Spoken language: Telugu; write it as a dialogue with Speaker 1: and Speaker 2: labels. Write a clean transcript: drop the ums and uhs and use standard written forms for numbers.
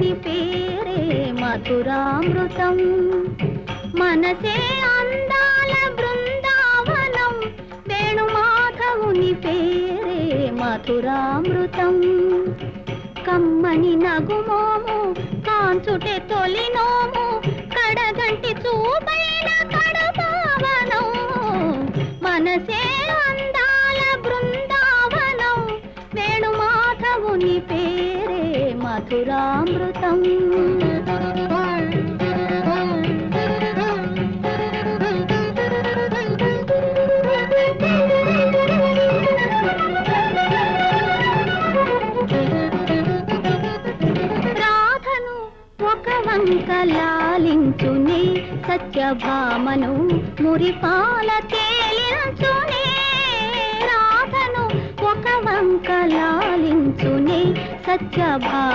Speaker 1: మాధవుని పేరే మధురామృతం. మనసే అందాల బృందావనం, వేణు మాధవుని పేరే మధురామృతం. కమ్మని నగుమోము కాంచుటే తొలినోము, కడగంటి చూపైన కడుపావనం. మనసే అందాల బృందావనం, వేణు మాధవుని పేరే మధురామృతం. లాలించునే సత్యభామను మురిపాల తేలించునే. రాధను ఒక వంక లాలించునే సత్యభామ